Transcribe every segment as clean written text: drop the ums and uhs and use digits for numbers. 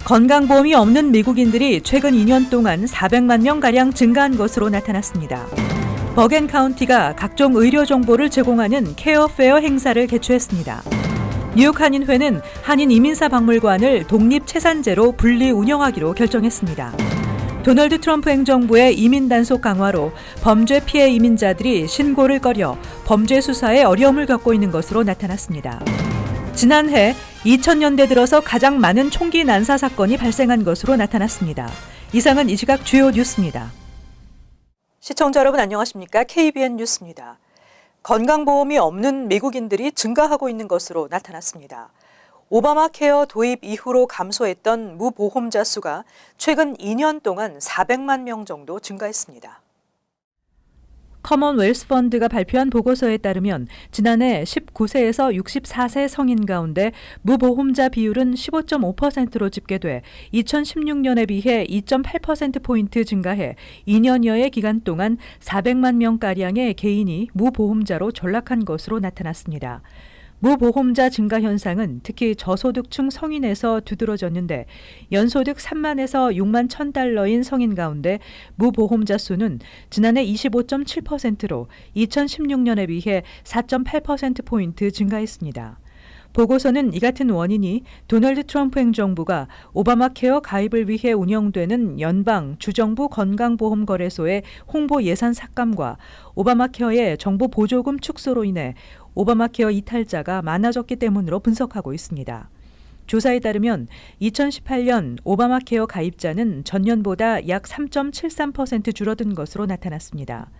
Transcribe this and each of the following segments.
건강보험이 없는 미국인들이 최근 2년 동안 400만 명가량 증가한 것으로 나타났습니다. 버겐카운티가 각종 의료 정보를 제공하는 케어페어 행사를 개최했습니다. 뉴욕 한인회는 한인 이민사 박물관을 독립체산제로 분리 운영하기로 결정했습니다. 도널드 트럼프 행정부의 이민 단속 강화로 범죄 피해 이민자들이 신고를 꺼려 범죄 수사에 어려움을 겪고 있는 것으로 나타났습니다. 지난해 2000년대 들어서 가장 많은 총기 난사 사건이 발생한 것으로 나타났습니다. 이상은 이 시각 주요 뉴스입니다. 시청자 여러분 안녕하십니까? KBN 뉴스입니다. 건강보험이 없는 미국인들이 증가하고 있는 것으로 나타났습니다. 오바마 케어 도입 이후로 감소했던 무보험자 수가 최근 2년 동안 400만 명 정도 증가했습니다. 커먼웰스 펀드가 발표한 보고서에 따르면 지난해 19세에서 64세 성인 가운데 무보험자 비율은 15.5%로 집계돼 2016년에 비해 2.8%포인트 증가해 2년여의 기간 동안 400만 명가량의 개인이 무보험자로 전락한 것으로 나타났습니다. 무보험자 증가 현상은 특히 저소득층 성인에서 두드러졌는데 연소득 3만에서 6만 1,000달러인 성인 가운데 무보험자 수는 지난해 25.7%로 2016년에 비해 4.8%포인트 증가했습니다. 보고서는 이 같은 원인이 도널드 트럼프 행정부가 오바마 케어 가입을 위해 운영되는 연방 주정부 건강보험거래소의 홍보 예산 삭감과 오바마 케어의 정보 보조금 축소로 인해 오바마 케어 이탈자가 많아졌기 때문으로 분석하고 있습니다. 조사에 따르면 2018년 오바마 케어 가입자는 전년보다 약 3.73% 줄어든 것으로 나타났습니다.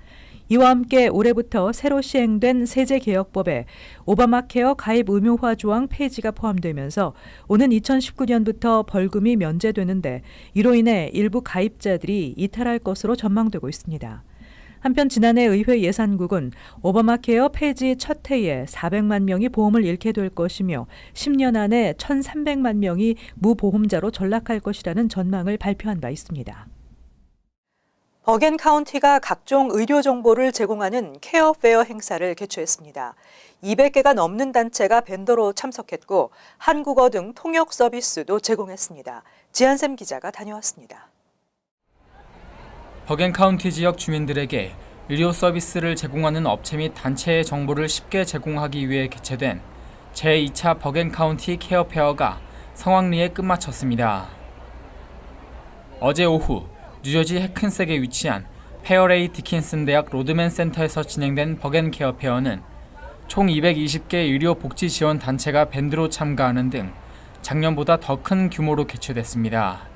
이와 함께 올해부터 새로 시행된 세제개혁법에 오바마 케어 가입 의무화 조항 폐지가 포함되면서 오는 2019년부터 벌금이 면제되는데 이로 인해 일부 가입자들이 이탈할 것으로 전망되고 있습니다. 한편 지난해 의회 예산국은 오바마 케어 폐지 첫 해에 400만 명이 보험을 잃게 될 것이며 10년 안에 1,300만 명이 무보험자로 전락할 것이라는 전망을 발표한 바 있습니다. 버겐카운티가 각종 의료 정보를 제공하는 케어페어 행사를 개최했습니다. 200개가 넘는 단체가 벤더로 참석했고 한국어 등 통역 서비스도 제공했습니다. 지한샘 기자가 다녀왔습니다. 버겐카운티 지역 주민들에게 의료 서비스를 제공하는 업체 및 단체의 정보를 쉽게 제공하기 위해 개최된 제2차 버겐카운티 케어페어가 성황리에 끝마쳤습니다. 어제 오후 뉴저지 해큰색에 위치한 페어레이 디킨슨 대학 로드맨 센터에서 진행된 버겐 케어 페어는 총 220개 의료 복지 지원 단체가 밴드로 참가하는 등 작년보다 더 큰 규모로 개최됐습니다.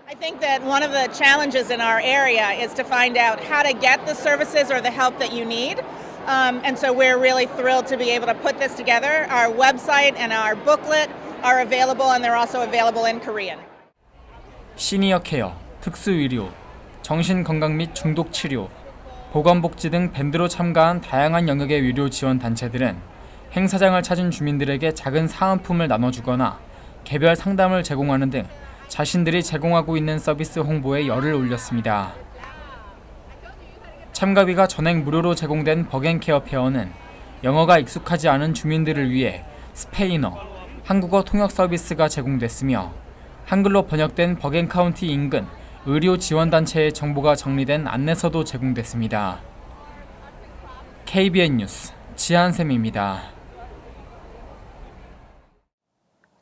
I think that one of the challenges in our area is to find out how to get the services or the help that you need. And so we're really thrilled to be able to put this together. Our website and our booklet are available and they're also available in Korean. 시니어 케어, 특수의료, 정신건강 및 중독치료, 보건복지 등 밴드로 참가한 다양한 영역의 의료 지원 단체들은 행사장을 찾은 주민들에게 작은 사은품을 나눠주거나 개별 상담을 제공하는 등 자신들이 제공하고 있는 서비스 홍보에 열을 올렸습니다. 참가비가 전액 무료로 제공된 버겐케어 페어는 영어가 익숙하지 않은 주민들을 위해 스페인어, 한국어 통역 서비스가 제공됐으며 한글로 번역된 버겐카운티 인근 의료 지원단체의 정보가 정리된 안내서도 제공됐습니다. KBN 뉴스 지한샘입니다.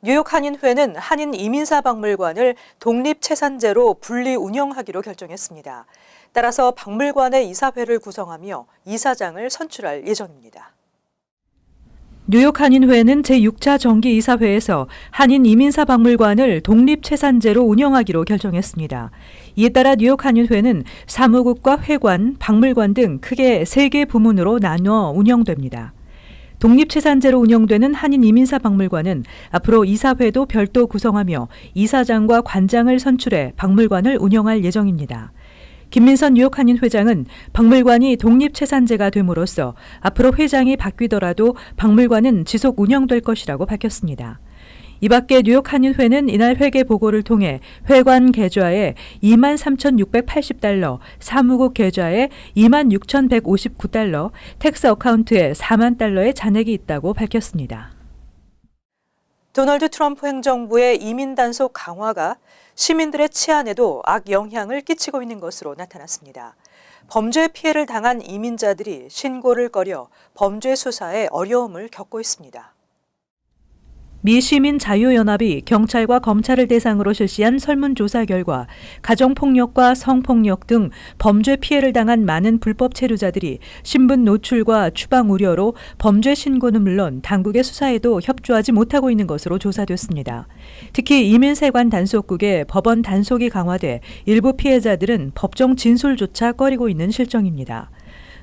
뉴욕 한인회는 한인 이민사 박물관을 독립체산제로 분리 운영하기로 결정했습니다. 따라서 박물관의 이사회를 구성하며 이사장을 선출할 예정입니다. 뉴욕 한인회는 제6차 정기이사회에서 한인 이민사 박물관을 독립체산제로 운영하기로 결정했습니다. 이에 따라 뉴욕 한인회는 사무국과 회관, 박물관 등 크게 3개 부문으로 나누어 운영됩니다. 독립체산제로 운영되는 한인 이민사 박물관은 앞으로 이사회도 별도 구성하며 이사장과 관장을 선출해 박물관을 운영할 예정입니다. 김민선 뉴욕 한인 회장은 박물관이 독립체산제가 됨으로써 앞으로 회장이 바뀌더라도 박물관은 지속 운영될 것이라고 밝혔습니다. 이 밖에 뉴욕 한인회는 이날 회계 보고를 통해 회관 계좌에 23,680달러, 사무국 계좌에 26,159달러, 텍스 어카운트에 4만 달러의 잔액이 있다고 밝혔습니다. 도널드 트럼프 행정부의 이민 단속 강화가 시민들의 치안에도 악영향을 끼치고 있는 것으로 나타났습니다. 범죄 피해를 당한 이민자들이 신고를 꺼려 범죄 수사에 어려움을 겪고 있습니다. 미 시민자유연합이 경찰과 검찰을 대상으로 실시한 설문조사 결과 가정폭력과 성폭력 등 범죄 피해를 당한 많은 불법 체류자들이 신분 노출과 추방 우려로 범죄 신고는 물론 당국의 수사에도 협조하지 못하고 있는 것으로 조사됐습니다. 특히 이민세관 단속국의 법원 단속이 강화돼 일부 피해자들은 법정 진술조차 꺼리고 있는 실정입니다.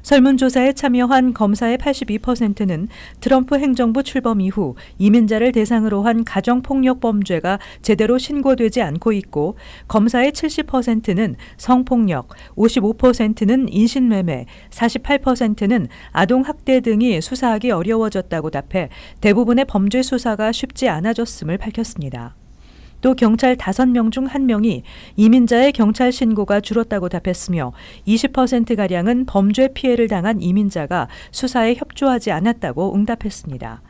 설문조사에 참여한 검사의 82%는 트럼프 행정부 출범 이후 이민자를 대상으로 한 가정폭력 범죄가 제대로 신고되지 않고 있고 검사의 70%는 성폭력, 55%는 인신매매, 48%는 아동학대 등이 수사하기 어려워졌다고 답해 대부분의 범죄 수사가 쉽지 않아졌음을 밝혔습니다. 또 경찰 5명 중 1명이 이민자의 경찰 신고가 줄었다고 답했으며 20%가량은 범죄 피해를 당한 이민자가 수사에 협조하지 않았다고 응답했습니다.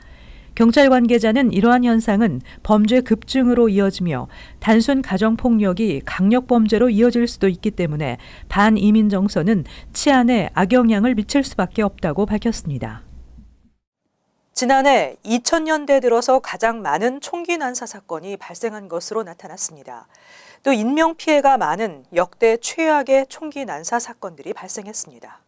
경찰 관계자는 이러한 현상은 범죄 급증으로 이어지며 단순 가정폭력이 강력범죄로 이어질 수도 있기 때문에 반이민 정서는 치안에 악영향을 미칠 수밖에 없다고 밝혔습니다. 지난해 2000년대 들어서 가장 많은 총기 난사 사건이 발생한 것으로 나타났습니다. 또 인명피해가 많은 역대 최악의 총기 난사 사건들이 발생했습니다.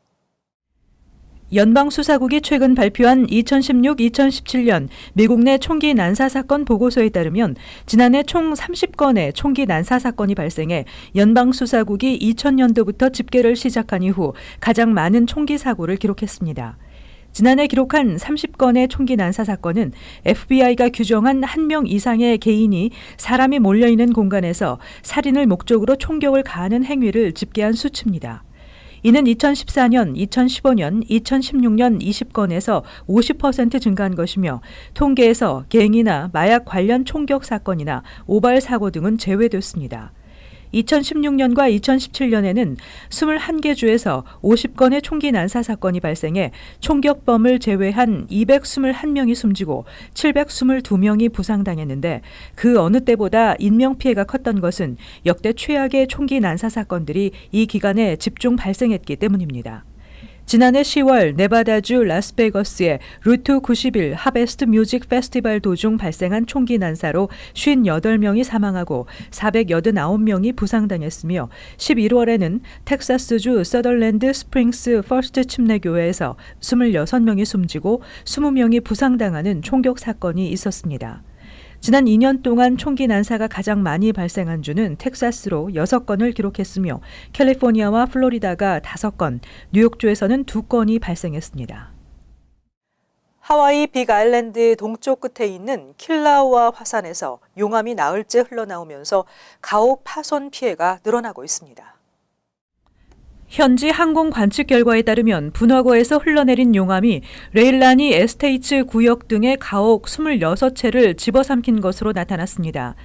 연방수사국이 최근 발표한 2016-2017년 미국 내 총기 난사 사건 보고서에 따르면 지난해 총 30건의 총기 난사 사건이 발생해 연방수사국이 2000년도부터 집계를 시작한 이후 가장 많은 총기 사고를 기록했습니다. 지난해 기록한 30건의 총기 난사 사건은 FBI가 규정한 1명 이상의 개인이 사람이 몰려있는 공간에서 살인을 목적으로 총격을 가하는 행위를 집계한 수치입니다. 이는 2014년, 2015년, 2016년 20건에서 50% 증가한 것이며 통계에서 갱이나 마약 관련 총격 사건이나 오발 사고 등은 제외됐습니다. 2016년과 2017년에는 21개 주에서 50건의 총기 난사 사건이 발생해 총격범을 제외한 221명이 숨지고 722명이 부상당했는데 그 어느 때보다 인명피해가 컸던 것은 역대 최악의 총기 난사 사건들이 이 기간에 집중 발생했기 때문입니다. 지난해 10월 네바다주 라스베거스의 루트 91 하베스트 뮤직 페스티벌 도중 발생한 총기 난사로 58명이 사망하고 489명이 부상당했으며 11월에는 텍사스주 서덜랜드 스프링스 퍼스트 침례교회에서 26명이 숨지고 20명이 부상당하는 총격 사건이 있었습니다. 지난 2년 동안 총기 난사가 가장 많이 발생한 주는 텍사스로 6건을 기록했으며 캘리포니아와 플로리다가 5건, 뉴욕주에서는 2건이 발생했습니다. 하와이 빅아일랜드 동쪽 끝에 있는 킬라우아 화산에서 용암이 나흘째 흘러나오면서 가옥 파손 피해가 늘어나고 있습니다. 현지 항공 관측 결과에 따르면 분화구에서 흘러내린 용암이 레일라니 에스테이츠 구역 등의 가옥 26채를 집어삼킨 것으로 나타났습니다.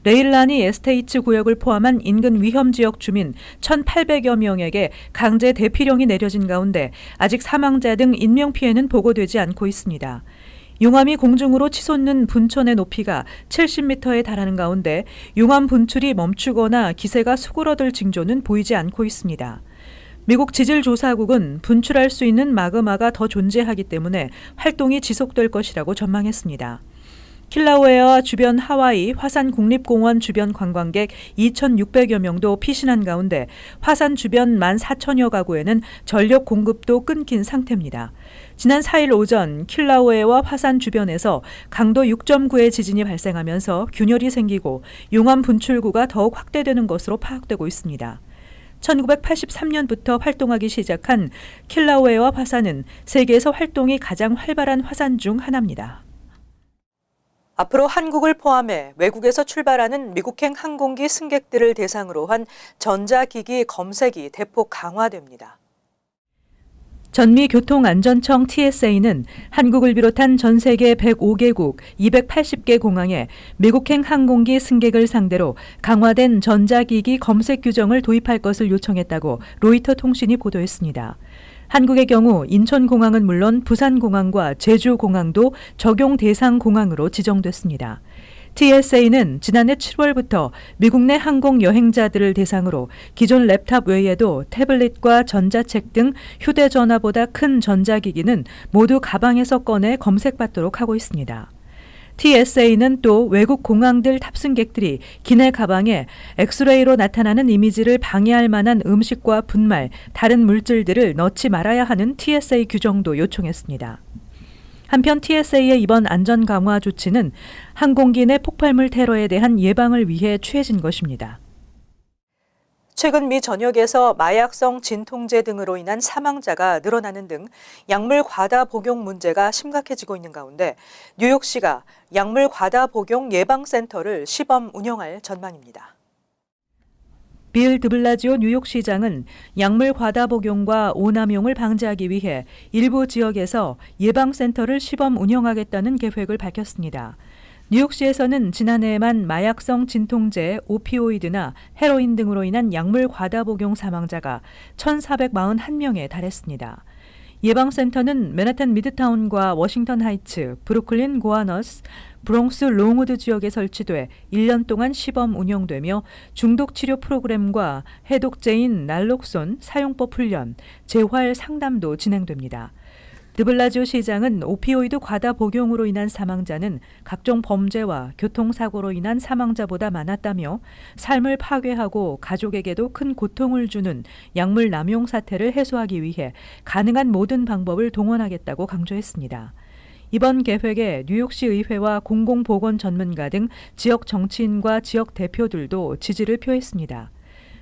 레일라니 에스테이츠 구역을 포함한 인근 위험지역 주민 1,800여 명에게 강제 대피령이 내려진 가운데 아직 사망자 등 인명피해는 보고되지 않고 있습니다. 용암이 공중으로 치솟는 분천의 높이가 70m에 달하는 가운데 용암 분출이 멈추거나 기세가 수그러들 징조는 보이지 않고 있습니다. 미국 지질조사국은 분출할 수 있는 마그마가 더 존재하기 때문에 활동이 지속될 것이라고 전망했습니다. 킬라우에와 주변 하와이 화산 국립공원 주변 관광객 2,600여 명도 피신한 가운데 화산 주변 14,000여 가구에는 전력 공급도 끊긴 상태입니다. 지난 4일 오전 킬라우에와 화산 주변에서 강도 6.9의 지진이 발생하면서 균열이 생기고 용암 분출구가 더욱 확대되는 것으로 파악되고 있습니다. 1983년부터 활동하기 시작한 킬라우에와 화산은 세계에서 활동이 가장 활발한 화산 중 하나입니다. 앞으로 한국을 포함해 외국에서 출발하는 미국행 항공기 승객들을 대상으로 한 전자기기 검색이 대폭 강화됩니다. 전미교통안전청 TSA는 한국을 비롯한 전 세계 105개국 280개 공항에 미국행 항공기 승객을 상대로 강화된 전자기기 검색 규정을 도입할 것을 요청했다고 로이터 통신이 보도했습니다. 한국의 경우 인천공항은 물론 부산공항과 제주공항도 적용 대상 공항으로 지정됐습니다. TSA는 지난해 7월부터 미국 내 항공 여행자들을 대상으로 기존 랩탑 외에도 태블릿과 전자책 등 휴대전화보다 큰 전자기기는 모두 가방에서 꺼내 검색받도록 하고 있습니다. TSA는 또 외국 공항들 탑승객들이 기내 가방에 엑스레이로 나타나는 이미지를 방해할 만한 음식과 분말, 다른 물질들을 넣지 말아야 하는 TSA 규정도 요청했습니다. 한편 TSA의 이번 안전 강화 조치는 항공기 내 폭발물 테러에 대한 예방을 위해 취해진 것입니다. 최근 미 전역에서 마약성 진통제 등으로 인한 사망자가 늘어나는 등 약물 과다 복용 문제가 심각해지고 있는 가운데 뉴욕시가 약물 과다 복용 예방센터를 시범 운영할 전망입니다. 빌 드블라지오 뉴욕시장은 약물 과다 복용과 오남용을 방지하기 위해 일부 지역에서 예방센터를 시범 운영하겠다는 계획을 밝혔습니다. 뉴욕시에서는 지난해에만 마약성 진통제, 오피오이드나 헤로인 등으로 인한 약물 과다 복용 사망자가 1,441명에 달했습니다. 예방센터는 맨하탄 미드타운과 워싱턴 하이츠, 브루클린 고아너스, 브롱스 롱우드 지역에 설치돼 1년 동안 시범 운영되며 중독 치료 프로그램과 해독제인 날록손 사용법 훈련, 재활 상담도 진행됩니다. 드블라지오 시장은 오피오이드 과다 복용으로 인한 사망자는 각종 범죄와 교통사고로 인한 사망자보다 많았다며 삶을 파괴하고 가족에게도 큰 고통을 주는 약물 남용 사태를 해소하기 위해 가능한 모든 방법을 동원하겠다고 강조했습니다. 이번 계획에 뉴욕시 의회와 공공보건 전문가 등 지역 정치인과 지역 대표들도 지지를 표했습니다.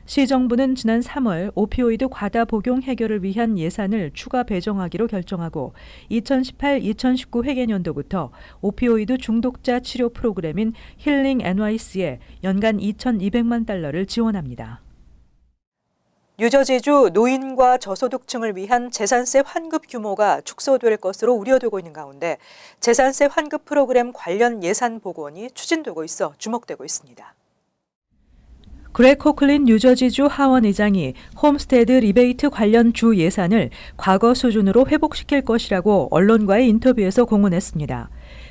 시정부는 지난 3월 오피오이드 과다 복용 해결을 위한 예산을 추가 배정하기로 결정하고 2018-2019 회계년도부터 오피오이드 중독자 치료 프로그램인 힐링 NYC에 연간 2,200만 달러를 지원합니다. 뉴저지주 노인과 저소득층을 위한 재산세 환급 규모가 축소될 것으로 우려되고 있는 가운데 재산세 환급 프로그램 관련 예산 복원이 추진되고 있어 주목되고 있습니다. 그렉 코클린 뉴저지주 하원 의장이 홈스테드 리베이트 관련 주 예산을 과거 수준으로 회복시킬 것이라고 언론과의 인터뷰에서 공언했습니다.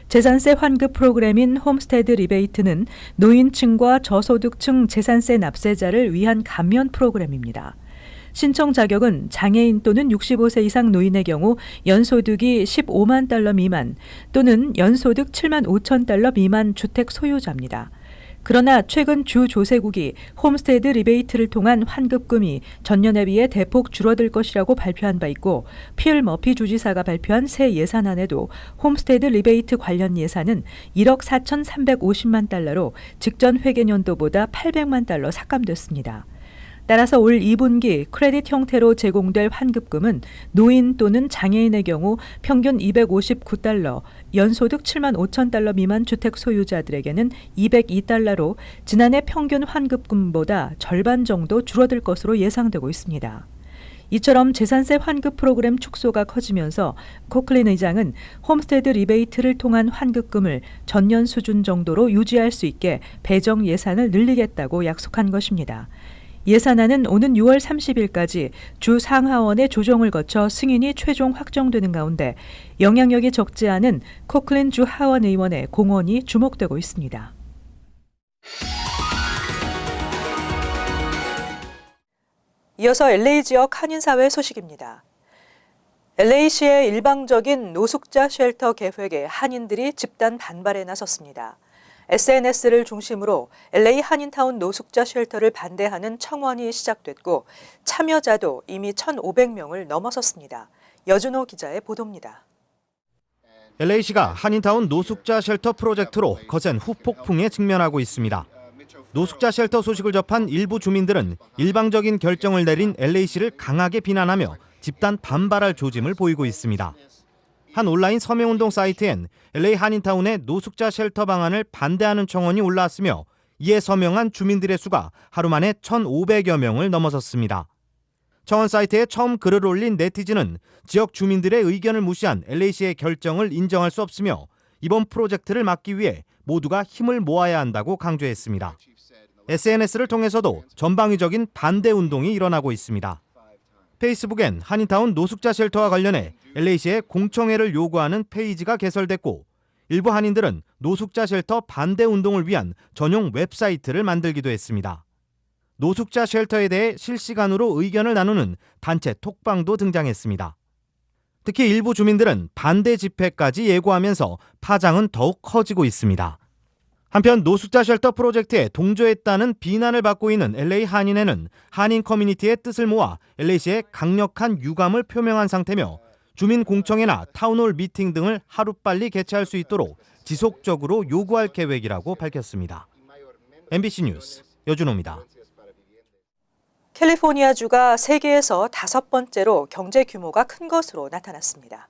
재산세 환급 프로그램인 홈스테드 리베이트는 노인층과 저소득층 재산세 납세자를 위한 감면 프로그램입니다. 신청 자격은 장애인 또는 65세 이상 노인의 경우 연소득이 15만 달러 미만 또는 연소득 7만 5천 달러 미만 주택 소유자입니다. 그러나 최근 주 조세국이 홈스테드 리베이트를 통한 환급금이 전년에 비해 대폭 줄어들 것이라고 발표한 바 있고 필 머피 주지사가 발표한 새 예산안에도 홈스테드 리베이트 관련 예산은 1억 4,350만 달러로 직전 회계년도보다 800만 달러 삭감됐습니다. 따라서 올 2분기 크레딧 형태로 제공될 환급금은 노인 또는 장애인의 경우 평균 259달러, 연소득 7만 5천 달러 미만 주택 소유자들에게는 202달러로 지난해 평균 환급금보다 절반 정도 줄어들 것으로 예상되고 있습니다. 이처럼 재산세 환급 프로그램 축소가 커지면서 코클린 의장은 홈스테드 리베이트를 통한 환급금을 전년 수준 정도로 유지할 수 있게 배정 예산을 늘리겠다고 약속한 것입니다. 예산안은 오는 6월 30일까지 주 상하원의 조정을 거쳐 승인이 최종 확정되는 가운데 영향력이 적지 않은 코클린 주 하원 의원의 공헌이 주목되고 있습니다. 이어서 LA 지역 한인사회 소식입니다. LA시의 일방적인 노숙자 쉘터 계획에 한인들이 집단 반발에 나섰습니다. SNS를 중심으로 LA 한인타운 노숙자 쉘터를 반대하는 청원이 시작됐고 참여자도 이미 1,500명을 넘어섰습니다. 여준호 기자의 보도입니다. LA시가 한인타운 노숙자 쉘터 프로젝트로 거센 후폭풍에 직면하고 있습니다. 노숙자 쉘터 소식을 접한 일부 주민들은 일방적인 결정을 내린 LA시를 강하게 비난하며 집단 반발할 조짐을 보이고 있습니다. 한 온라인 서명운동 사이트엔 LA 한인타운의 노숙자 쉘터 방안을 반대하는 청원이 올라왔으며 이에 서명한 주민들의 수가 하루 만에 1,500여 명을 넘어섰습니다. 청원 사이트에 처음 글을 올린 네티즌은 지역 주민들의 의견을 무시한 LA시의 결정을 인정할 수 없으며 이번 프로젝트를 막기 위해 모두가 힘을 모아야 한다고 강조했습니다. SNS를 통해서도 전방위적인 반대 운동이 일어나고 있습니다. 페이스북엔 한인타운 노숙자 쉘터와 관련해 LA시에 공청회를 요구하는 페이지가 개설됐고 일부 한인들은 노숙자 쉘터 반대 운동을 위한 전용 웹사이트를 만들기도 했습니다. 노숙자 쉘터에 대해 실시간으로 의견을 나누는 단체 톡방도 등장했습니다. 특히 일부 주민들은 반대 집회까지 예고하면서 파장은 더욱 커지고 있습니다. 한편 노숙자 쉘터 프로젝트에 동조했다는 비난을 받고 있는 LA 한인회는 한인 커뮤니티의 뜻을 모아 LA시에 강력한 유감을 표명한 상태며 주민 공청회나 타운홀 미팅 등을 하루빨리 개최할 수 있도록 지속적으로 요구할 계획이라고 밝혔습니다. MBC 뉴스 여준호입니다. 캘리포니아주가 세계에서 5번째로 경제 규모가 큰 것으로 나타났습니다.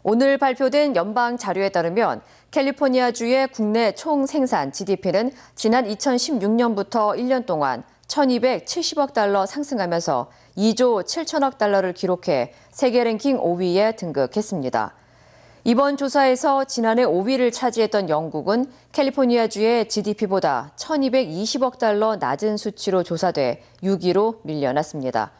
오늘 발표된 연방 자료에 따르면 캘리포니아주의 국내 총 생산 GDP는 지난 2016년부터 1년 동안 1,270억 달러 상승하면서 2조 7천억 달러를 기록해 세계 랭킹 5위에 등극했습니다. 이번 조사에서 지난해 5위를 차지했던 영국은 캘리포니아주의 GDP보다 1,220억 달러 낮은 수치로 조사돼 6위로 밀려났습니다.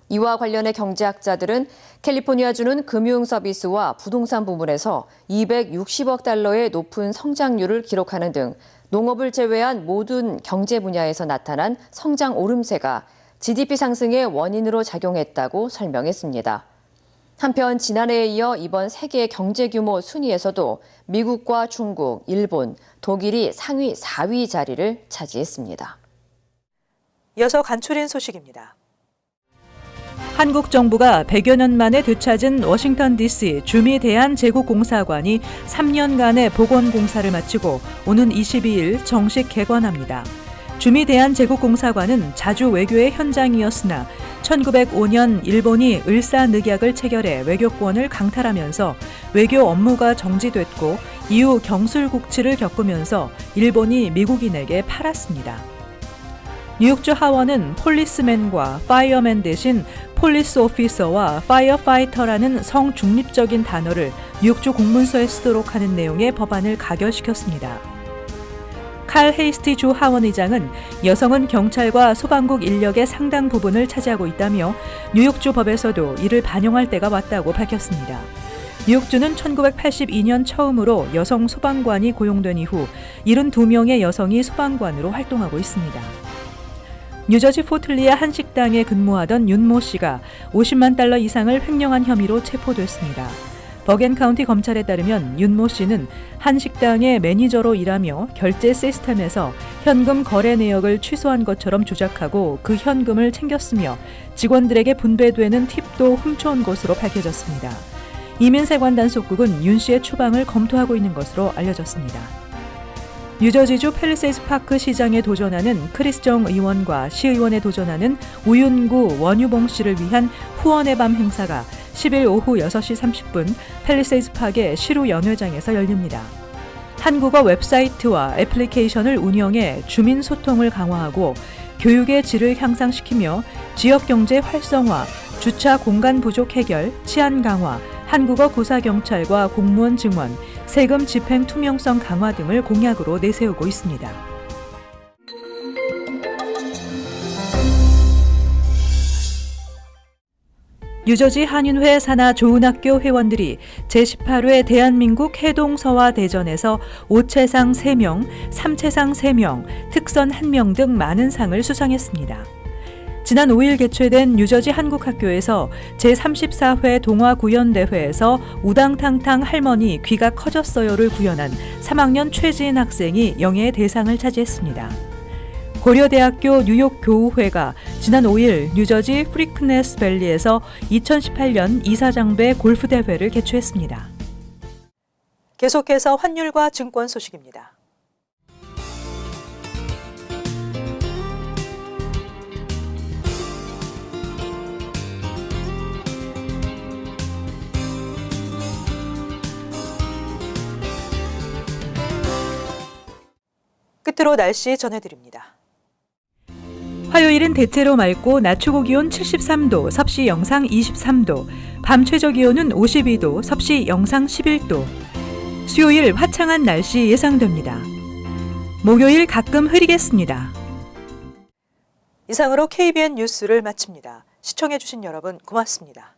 이와 관련해 경제학자들은 캘리포니아주는 금융 서비스와 부동산 부문에서 260억 달러의 높은 성장률을 기록하는 등 농업을 제외한 모든 경제 분야에서 나타난 성장 오름세가 GDP 상승의 원인으로 작용했다고 설명했습니다. 한편 지난해에 이어 이번 세계 경제 규모 순위에서도 미국과 중국, 일본, 독일이 상위 4위 자리를 차지했습니다. 이어서 간추린 소식입니다. 한국 정부가 100여 년 만에 되찾은 워싱턴 DC 주미대한제국공사관이 3년간의 복원공사를 마치고 오는 22일 정식 개관합니다. 주미대한제국공사관은 자주 외교의 현장이었으나 1905년 일본이 을사늑약을 체결해 외교권을 강탈하면서 외교 업무가 정지됐고 이후 경술국치를 겪으면서 일본이 미국인에게 팔았습니다. 뉴욕주 하원은 폴리스맨과 파이어맨 대신 폴리스 오피서와 파이어파이터라는 성중립적인 단어를 뉴욕주 공문서에 쓰도록 하는 내용의 법안을 가결시켰습니다. 칼 헤이스티 주 하원의장은 여성은 경찰과 소방국 인력의 상당 부분을 차지하고 있다며 뉴욕주 법에서도 이를 반영할 때가 왔다고 밝혔습니다. 뉴욕주는 1982년 처음으로 여성 소방관이 고용된 이후 72명의 여성이 소방관으로 활동하고 있습니다. 뉴저지 포틀리의 한 식당에 근무하던 윤모 씨가 50만 달러 이상을 횡령한 혐의로 체포됐습니다. 버겐카운티 검찰에 따르면 윤모 씨는 한 식당의 매니저로 일하며 결제 시스템에서 현금 거래 내역을 취소한 것처럼 조작하고 그 현금을 챙겼으며 직원들에게 분배되는 팁도 훔쳐온 것으로 밝혀졌습니다. 이민세관 단속국은 윤 씨의 추방을 검토하고 있는 것으로 알려졌습니다. 뉴저지주 팰리세이드 파크 시장에 도전하는 크리스 정 의원과 시의원에 도전하는 우윤구 원유봉 씨를 위한 후원의 밤 행사가 10일 오후 6시 30분 팰리세이드 파크의 시루 연회장에서 열립니다. 한국어 웹사이트와 애플리케이션을 운영해 주민 소통을 강화하고 교육의 질을 향상시키며 지역경제 활성화, 주차 공간 부족 해결, 치안 강화, 한국어 구사경찰과 공무원 증원, 세금 집행 투명성 강화 등을 공약으로 내세우고 있습니다. 뉴저지 한인회 산하 좋은 학교 회원들이 제18회 대한민국 해동서화 대전에서 5채상 3명, 3채상 3명, 특선 1명 등 많은 상을 수상했습니다. 지난 5일 개최된 뉴저지 한국학교에서 제34회 동화구연대회에서 우당탕탕 할머니 귀가 커졌어요를 구현한 3학년 최지인 학생이 영예의 대상을 차지했습니다. 고려대학교 뉴욕교우회가 지난 5일 뉴저지 프리크네스 밸리에서 2018년 이사장배 골프대회를 개최했습니다. 계속해서 환율과 증권 소식입니다. 끝으로 날씨 전해드립니다. 화요일은 대체로 맑고 낮 최고 기온 73도, 섭씨 영상 23도, 밤 최저 기온은 52도, 섭씨 영상 11도. 수요일 화창한 날씨 예상됩니다. 목요일 가끔 흐리겠습니다. 이상으로 KBN 뉴스를 마칩니다. 시청해주신 여러분 고맙습니다.